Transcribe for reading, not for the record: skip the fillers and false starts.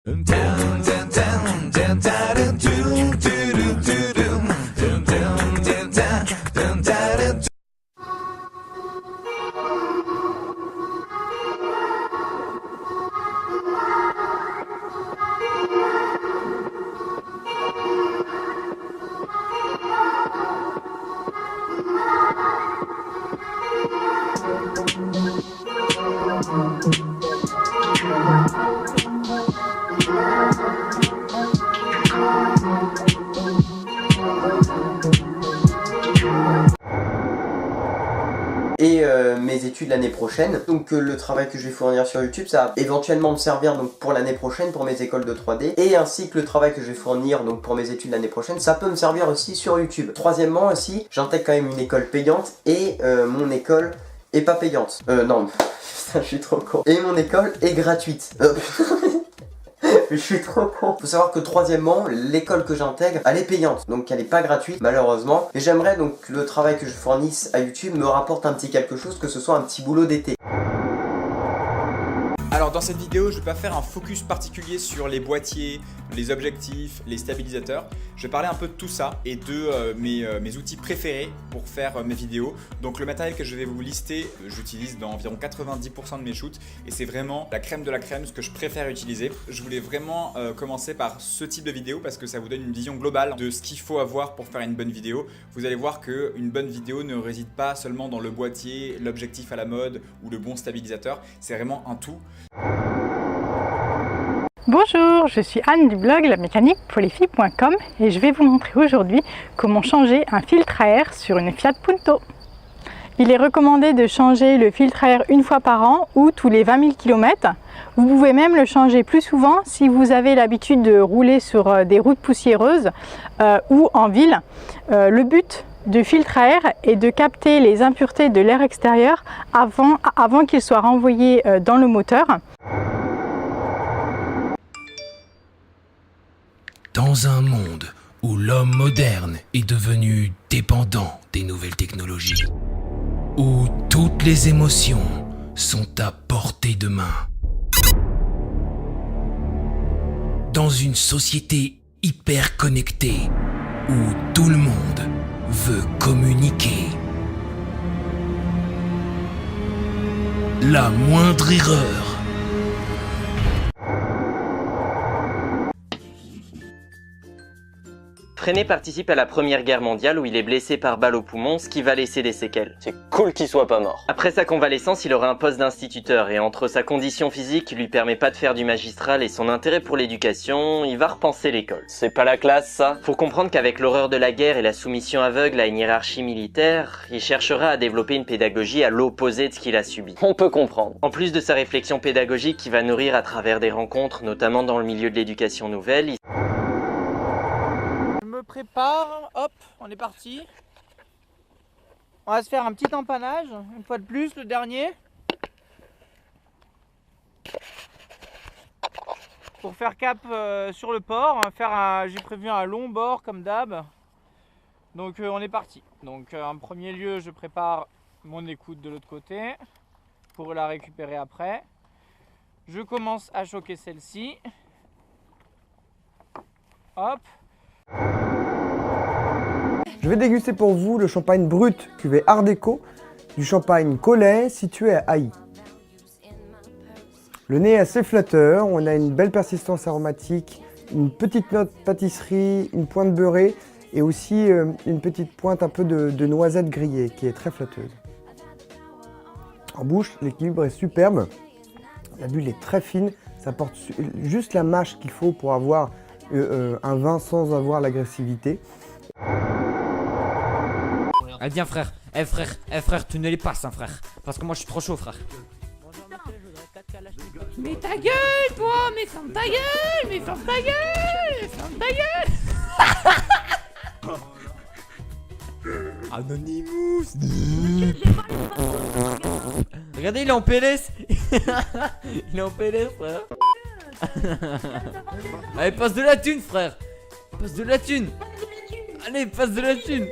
Et mes études l'année prochaine. Donc le travail que je vais fournir sur YouTube, ça va éventuellement me servir donc pour l'année prochaine pour mes écoles de 3D, et ainsi que le travail que je vais fournir donc pour mes études l'année prochaine, ça peut me servir aussi sur YouTube. Troisièmement aussi, j'intègre quand même une école payante, et mon école est pas payante. Non, putain, je suis trop con. Et mon école est gratuite. Je suis trop con. Faut savoir que troisièmement, l'école que j'intègre, elle est payante, donc elle est pas gratuite malheureusement. Et j'aimerais donc que le travail que je fournisse à YouTube me rapporte un petit quelque chose, que ce soit un petit boulot d'été. Alors dans cette vidéo, je ne vais pas faire un focus particulier sur les boîtiers, les objectifs, les stabilisateurs. Je vais parler un peu de tout ça et de mes outils préférés pour faire mes vidéos. Donc le matériel que je vais vous lister, j'utilise dans environ 90% de mes shoots et c'est vraiment la crème de la crème, ce que je préfère utiliser. Je voulais vraiment commencer par ce type de vidéo parce que ça vous donne une vision globale de ce qu'il faut avoir pour faire une bonne vidéo. Vous allez voir qu'une bonne vidéo ne réside pas seulement dans le boîtier, l'objectif à la mode ou le bon stabilisateur. C'est vraiment un tout. Bonjour, je suis Anne du blog lamécaniquepourlesfilles.com et je vais vous montrer aujourd'hui comment changer un filtre à air sur une Fiat Punto. Il est recommandé de changer le filtre à air une fois par an ou tous les 20 000 km. Vous pouvez même le changer plus souvent si vous avez l'habitude de rouler sur des routes poussiéreuses ou en ville. Le but du filtre à air est de capter les impuretés de l'air extérieur avant qu'il soit renvoyé dans le moteur. Dans un monde où l'homme moderne est devenu dépendant des nouvelles technologies, où toutes les émotions sont à portée de main, dans une société hyper connectée où tout le monde veut communiquer, la moindre erreur Freinet participe à la Première Guerre mondiale où il est blessé par balle au poumon, ce qui va laisser des séquelles. C'est cool qu'il soit pas mort. Après sa convalescence, il aura un poste d'instituteur et entre sa condition physique qui lui permet pas de faire du magistral et son intérêt pour l'éducation, il va repenser l'école. C'est pas la classe ça? Faut comprendre qu'avec l'horreur de la guerre et la soumission aveugle à une hiérarchie militaire, il cherchera à développer une pédagogie à l'opposé de ce qu'il a subi. On peut comprendre. En plus de sa réflexion pédagogique qui va nourrir à travers des rencontres, notamment dans le milieu de l'éducation nouvelle, prépare, hop, on est parti. On va se faire un petit empannage, une fois de plus, le dernier. Pour faire cap sur le port, on va faire j'ai prévu un long bord comme d'hab. Donc on est parti. Donc en premier lieu, je prépare mon écoute de l'autre côté pour la récupérer après. Je commence à choquer celle-ci. Hop. Je vais déguster pour vous le champagne brut cuvée Art Déco du champagne Collet situé à Haï. Le nez est assez flatteur, on a une belle persistance aromatique, une petite note pâtisserie, une pointe beurrée et aussi une petite pointe un peu de noisette grillée qui est très flatteuse. En bouche, l'équilibre est superbe, la bulle est très fine, ça apporte juste la mâche qu'il faut pour avoir un vin sans avoir l'agressivité. Allez viens frère, frère, tu ne les passes hein frère, parce que moi je suis trop chaud frère. Mais ta gueule toi, mais ferme ta gueule, mais ferme ta gueule, ferme ta gueule. Anonymous. Regardez il est en PLS. Il est en PLS frère. Allez passe de la thune frère. Passe de la thune. Allez passe de la thune.